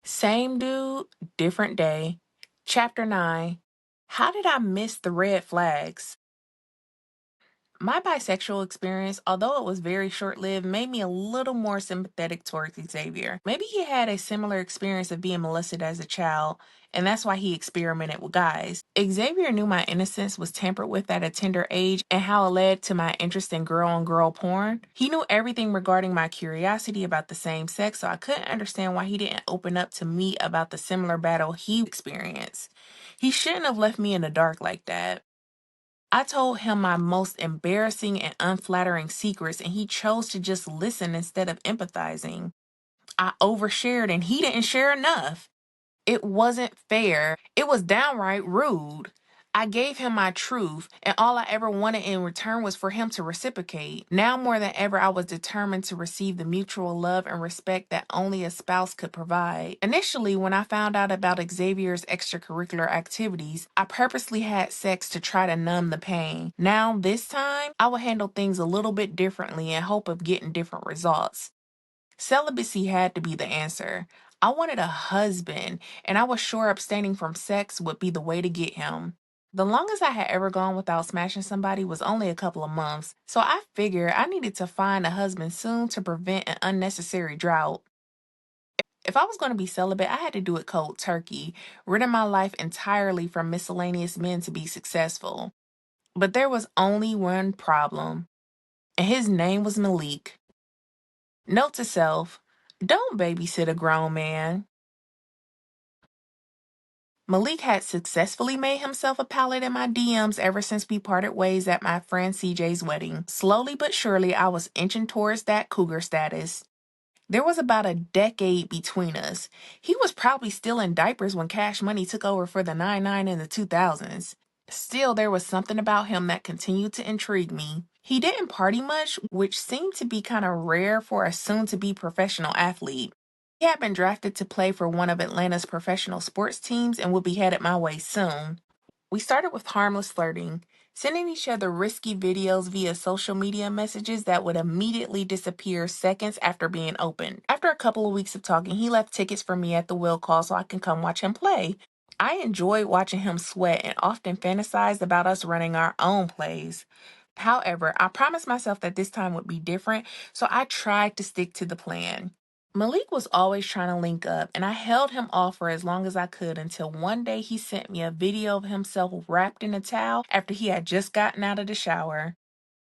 Same dude, different day. Chapter 9. How did I miss the red flags? My bisexual experience, although it was very short lived, made me a little more sympathetic towards Xavier. Maybe he had a similar experience of being molested as a child, and that's why he experimented with guys. Xavier knew my innocence was tampered with at a tender age and how it led to my interest in girl on girl porn. He knew everything regarding my curiosity about the same sex, so I couldn't understand why he didn't open up to me about the similar battle he experienced. He shouldn't have left me in the dark like that. I told him my most embarrassing and unflattering secrets, and he chose to just listen instead of empathizing. I overshared, and he didn't share enough. It wasn't fair. It was downright rude. I gave him my truth, and all I ever wanted in return was for him to reciprocate. Now more than ever, I was determined to receive the mutual love and respect that only a spouse could provide. Initially, when I found out about Xavier's extracurricular activities, I purposely had sex to try to numb the pain. Now, this time, I will handle things a little bit differently in hope of getting different results. Celibacy had to be the answer. I wanted a husband, and I was sure abstaining from sex would be the way to get him. The longest I had ever gone without smashing somebody was only a couple of months, so I figured I needed to find a husband soon to prevent an unnecessary drought. If I was going to be celibate, I had to do it cold turkey, ridding my life entirely from miscellaneous men to be successful. But there was only one problem, and his name was Malik. Note to self, don't babysit a grown man. Malik had successfully made himself a pallet in my DMs ever since we parted ways at my friend CJ's wedding. Slowly but surely, I was inching towards that cougar status. There was about a decade between us. He was probably still in diapers when Cash Money took over for the 99 in the 2000s. Still, there was something about him that continued to intrigue me. He didn't party much, which seemed to be kind of rare for a soon-to-be professional athlete. He had been drafted to play for one of Atlanta's professional sports teams and would be headed my way soon. We started with harmless flirting, sending each other risky videos via social media messages that would immediately disappear seconds after being opened. After a couple of weeks of talking, he left tickets for me at the will call so I can come watch him play. I enjoyed watching him sweat and often fantasized about us running our own plays. However, I promised myself that this time would be different, so I tried to stick to the plan. Malik was always trying to link up, and I held him off for as long as I could until one day he sent me a video of himself wrapped in a towel after he had just gotten out of the shower.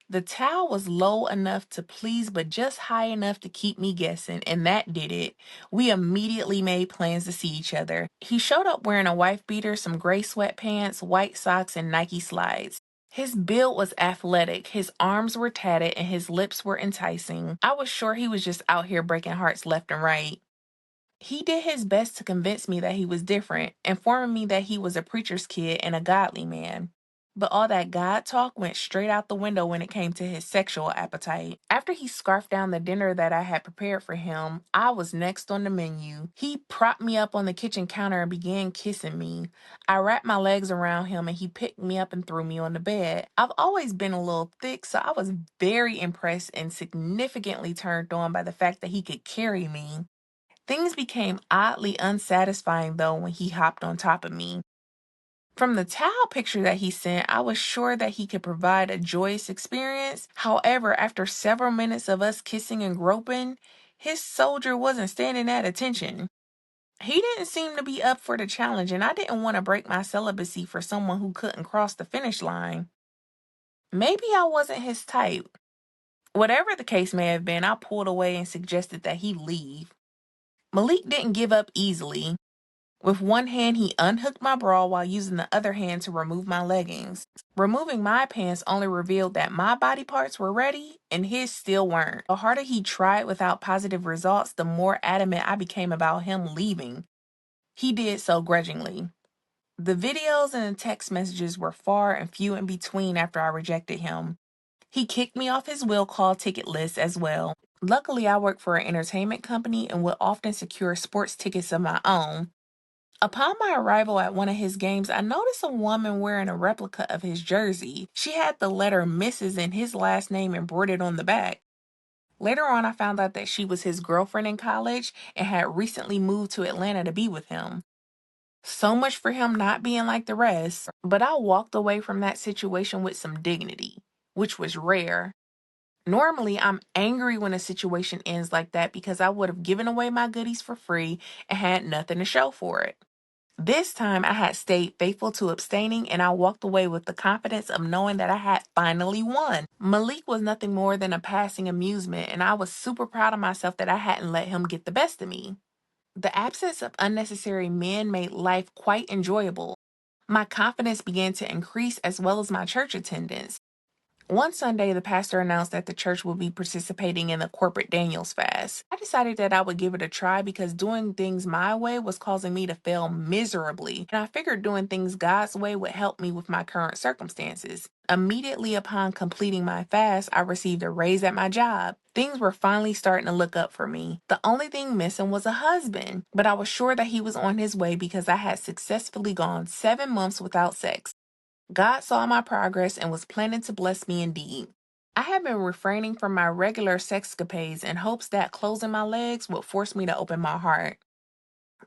The towel was low enough to please, but just high enough to keep me guessing, and that did it. We immediately made plans to see each other. He showed up wearing a wife beater, some gray sweatpants, white socks, and Nike slides. His build was athletic, his arms were tatted, and his lips were enticing. I was sure he was just out here breaking hearts left and right. He did his best to convince me that he was different, informing me that he was a preacher's kid and a godly man. But all that God talk went straight out the window when it came to his sexual appetite. After he scarfed down the dinner that I had prepared for him, I was next on the menu. He propped me up on the kitchen counter and began kissing me. I wrapped my legs around him and he picked me up and threw me on the bed. I've always been a little thick, so I was very impressed and significantly turned on by the fact that he could carry me. Things became oddly unsatisfying though when he hopped on top of me. From the towel picture that he sent, I was sure that he could provide a joyous experience. However, after several minutes of us kissing and groping, his soldier wasn't standing at attention. He didn't seem to be up for the challenge, and I didn't want to break my celibacy for someone who couldn't cross the finish line. Maybe I wasn't his type. Whatever the case may have been, I pulled away and suggested that he leave. Malik didn't give up easily. With one hand, he unhooked my bra while using the other hand to remove my leggings. Removing my pants only revealed that my body parts were ready and his still weren't. The harder he tried without positive results, the more adamant I became about him leaving. He did so grudgingly. The videos and the text messages were far and few in between after I rejected him. He kicked me off his will call ticket list as well. Luckily, I worked for an entertainment company and would often secure sports tickets of my own. Upon my arrival at one of his games, I noticed a woman wearing a replica of his jersey. She had the letter Mrs. and his last name embroidered on the back. Later on, I found out that she was his girlfriend in college and had recently moved to Atlanta to be with him. So much for him not being like the rest, but I walked away from that situation with some dignity, which was rare. Normally, I'm angry when a situation ends like that because I would have given away my goodies for free and had nothing to show for it. This time, I had stayed faithful to abstaining and I walked away with the confidence of knowing that I had finally won. Malik was nothing more than a passing amusement, and I was super proud of myself that I hadn't let him get the best of me. The absence of unnecessary men made life quite enjoyable. My confidence began to increase as well as my church attendance. One Sunday, the pastor announced that the church would be participating in the corporate Daniels fast. I decided that I would give it a try because doing things my way was causing me to fail miserably, and I figured doing things God's way would help me with my current circumstances. Immediately upon completing my fast, I received a raise at my job. Things were finally starting to look up for me. The only thing missing was a husband, but I was sure that he was on his way because I had successfully gone 7 months without sex. God saw my progress and was planning to bless me indeed. I had been refraining from my regular sexcapades in hopes that closing my legs would force me to open my heart.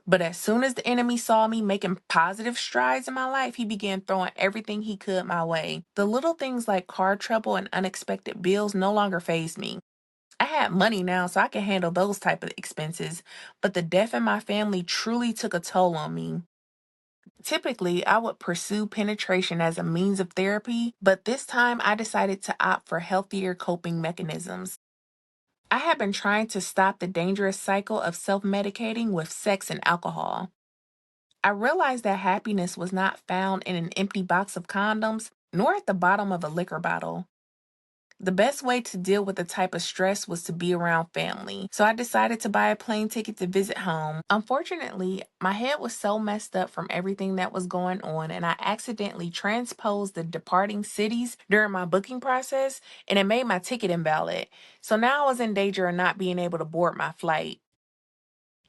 But as soon as the enemy saw me making positive strides in my life, he began throwing everything he could my way. The little things like car trouble and unexpected bills no longer fazed me. I had money now, so I could handle those type of expenses, but the death in my family truly took a toll on me. Typically, I would pursue penetration as a means of therapy, but this time I decided to opt for healthier coping mechanisms. I had been trying to stop the dangerous cycle of self medicating with sex and alcohol. I realized that happiness was not found in an empty box of condoms, nor at the bottom of a liquor bottle. The best way to deal with the type of stress was to be around family, so I decided to buy a plane ticket to visit home. Unfortunately, my head was so messed up from everything that was going on, and I accidentally transposed the departing cities during my booking process, and it made my ticket invalid. So now I was in danger of not being able to board my flight.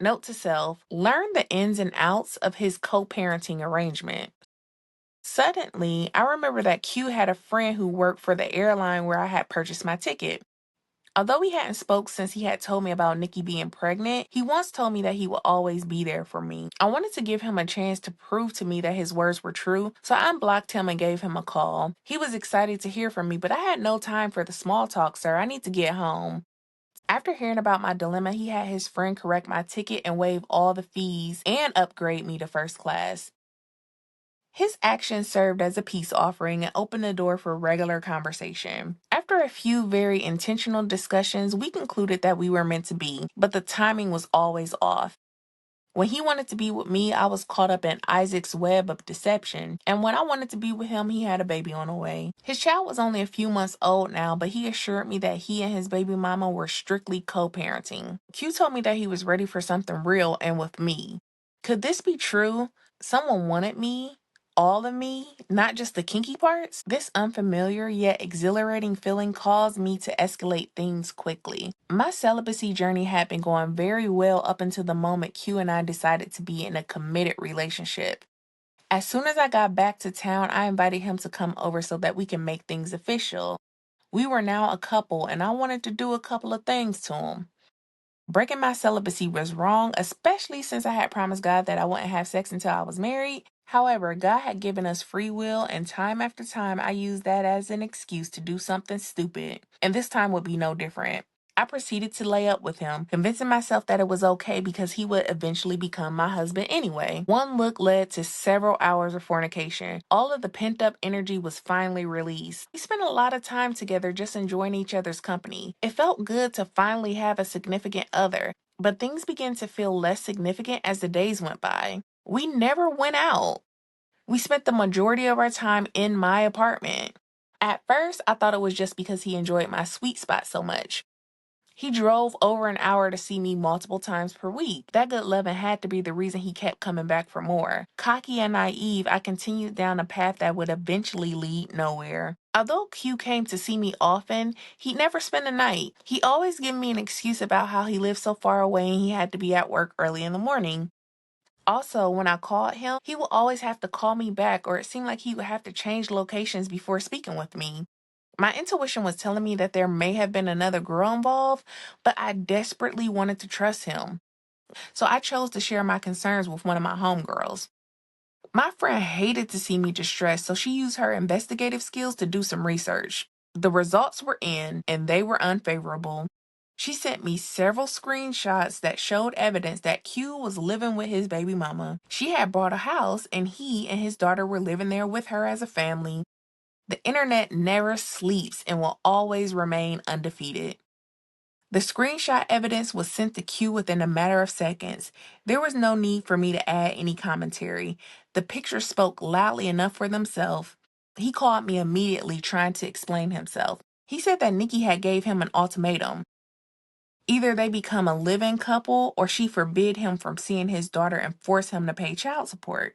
Note to self, learn the ins and outs of his co parenting arrangement. Suddenly, I remember that Q had a friend who worked for the airline where I had purchased my ticket. Although we hadn't spoke since he had told me about Nikki being pregnant, he once told me that he would always be there for me. I wanted to give him a chance to prove to me that his words were true, so I unblocked him and gave him a call. He was excited to hear from me, but I had no time for the small talk, sir. I need to get home. After hearing about my dilemma, he had his friend correct my ticket and waive all the fees and upgrade me to first class. His actions served as a peace offering and opened the door for regular conversation. After a few very intentional discussions, we concluded that we were meant to be, but the timing was always off. When he wanted to be with me, I was caught up in Isaac's web of deception, and when I wanted to be with him, he had a baby on the way. His child was only a few months old now, but he assured me that he and his baby mama were strictly co-parenting. Q told me that he was ready for something real and with me. Could this be true? Someone wanted me? All of me, not just the kinky parts? This unfamiliar yet exhilarating feeling caused me to escalate things quickly. My celibacy journey had been going very well up until the moment Q and I decided to be in a committed relationship. As soon as I got back to town, I invited him to come over so that we can make things official. We were now a couple, and I wanted to do a couple of things to him. Breaking my celibacy was wrong, especially since I had promised God that I wouldn't have sex until I was married. However, God had given us free will, and time after time, I used that as an excuse to do something stupid. And this time would be no different. I proceeded to lay up with him, convincing myself that it was okay because he would eventually become my husband anyway. One look led to several hours of fornication. All of the pent up energy was finally released. We spent a lot of time together just enjoying each other's company. It felt good to finally have a significant other, but things began to feel less significant as the days went by. We never went out. We spent the majority of our time in my apartment. At first, I thought it was just because he enjoyed my sweet spot so much. He drove over an hour to see me multiple times per week. That good loving had to be the reason he kept coming back for more. Cocky and naive, I continued down a path that would eventually lead nowhere. Although Q came to see me often, he never spent a night. He always gave me an excuse about how he lived so far away and he had to be at work early in the morning. Also, when I called him, he would always have to call me back, or it seemed like he would have to change locations before speaking with me. My intuition was telling me that there may have been another girl involved, but I desperately wanted to trust him. So I chose to share my concerns with one of my homegirls. My friend hated to see me distressed, so she used her investigative skills to do some research. The results were in, and they were unfavorable. She sent me several screenshots that showed evidence that Q was living with his baby mama. She had bought a house, and he and his daughter were living there with her as a family. The internet never sleeps and will always remain undefeated. The screenshot evidence was sent to Q within a matter of seconds. There was no need for me to add any commentary. The pictures spoke loudly enough for themselves. He called me immediately trying to explain himself. He said that Nikki had gave him an ultimatum. Either they become a live-in couple or she forbid him from seeing his daughter and force him to pay child support.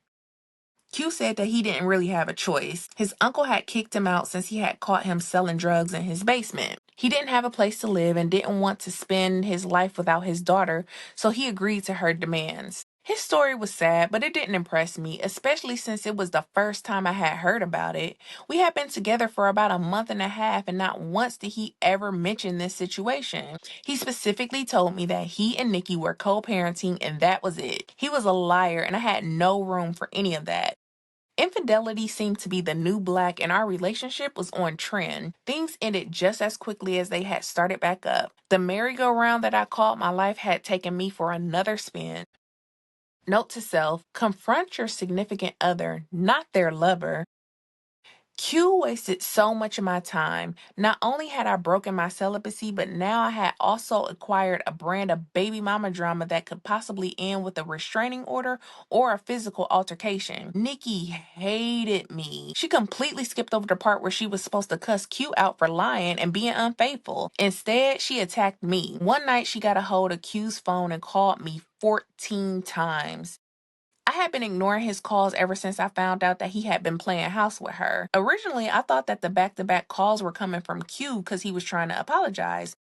Q said that he didn't really have a choice. His uncle had kicked him out since he had caught him selling drugs in his basement. He didn't have a place to live and didn't want to spend his life without his daughter, so he agreed to her demands. His story was sad, but it didn't impress me, especially since it was the first time I had heard about it. We had been together for about a month and a half, and not once did he ever mention this situation. He specifically told me that he and Nikki were co-parenting, and that was it. He was a liar, and I had no room for any of that. Infidelity seemed to be the new black, and our relationship was on trend. Things ended just as quickly as they had started back up. The merry-go-round that I called my life had taken me for another spin. Note to self, confront your significant other, not their lover. Q wasted so much of my time. Not only had I broken my celibacy, but now I had also acquired a brand of baby mama drama that could possibly end with a restraining order or a physical altercation. Nikki hated me. She completely skipped over the part where she was supposed to cuss Q out for lying and being unfaithful. Instead, she attacked me. One night, she got a hold of Q's phone and called me 14 times. I had been ignoring his calls ever since I found out that he had been playing house with her. Originally, I thought that the back-to-back calls were coming from Q because he was trying to apologize.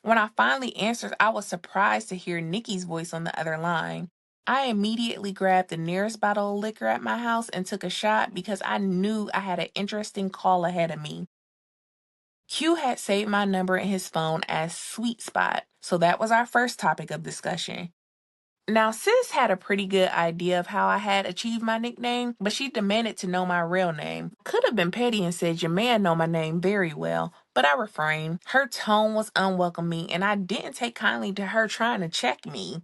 When I finally answered, I was surprised to hear Nikki's voice on the other line. I immediately grabbed the nearest bottle of liquor at my house and took a shot because I knew I had an interesting call ahead of me. Q had saved my number in his phone as Sweet Spot, so that was our first topic of discussion. Now, Sis had a pretty good idea of how I had achieved my nickname, but she demanded to know my real name. Could have been petty and said, "Your man know my name very well," but I refrained. Her tone was unwelcoming, and I didn't take kindly to her trying to check me.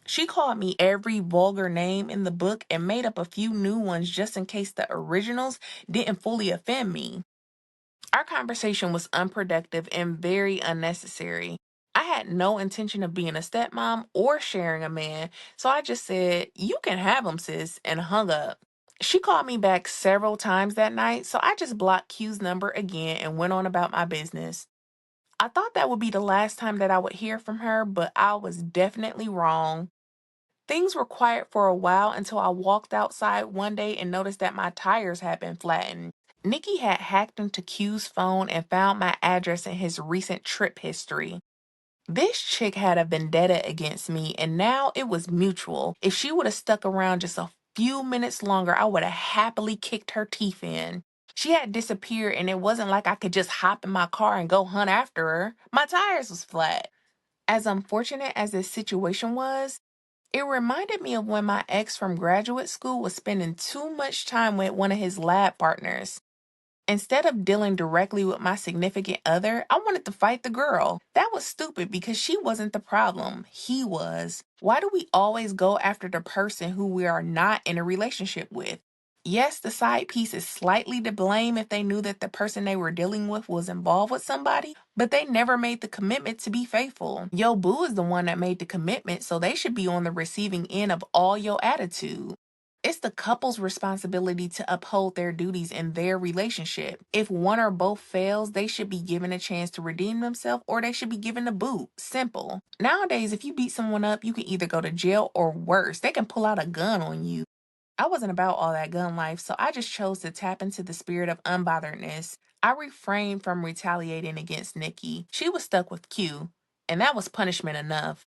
She called me every vulgar name in the book and made up a few new ones just in case the originals didn't fully offend me. Our conversation was unproductive and very unnecessary. I had no intention of being a stepmom or sharing a man, so I just said, "You can have him, sis," and hung up. She called me back several times that night, so I just blocked Q's number again and went on about my business. I thought that would be the last time that I would hear from her, but I was definitely wrong. Things were quiet for a while until I walked outside one day and noticed that my tires had been flattened. Nikki had hacked into Q's phone and found my address in his recent trip history. This chick had a vendetta against me, and now it was mutual. If she would have stuck around just a few minutes longer, I would have happily kicked her teeth in. She had disappeared, and it wasn't like I could just hop in my car and go hunt after her. My tires was flat. As unfortunate as this situation was, it reminded me of when my ex from graduate school was spending too much time with one of his lab partners. Instead of dealing directly with my significant other, I wanted to fight the girl. That was stupid because she wasn't the problem. He was. Why do we always go after the person who we are not in a relationship with? Yes, the side piece is slightly to blame if they knew that the person they were dealing with was involved with somebody, but they never made the commitment to be faithful. Yo boo is the one that made the commitment, so they should be on the receiving end of all your attitude. It's the couple's responsibility to uphold their duties in their relationship. If one or both fails, they should be given a chance to redeem themselves or they should be given a boot. Simple. Nowadays, if you beat someone up, you can either go to jail or worse, they can pull out a gun on you. I wasn't about all that gun life, so I just chose to tap into the spirit of unbotheredness. I refrained from retaliating against Nikki. She was stuck with Q, and that was punishment enough.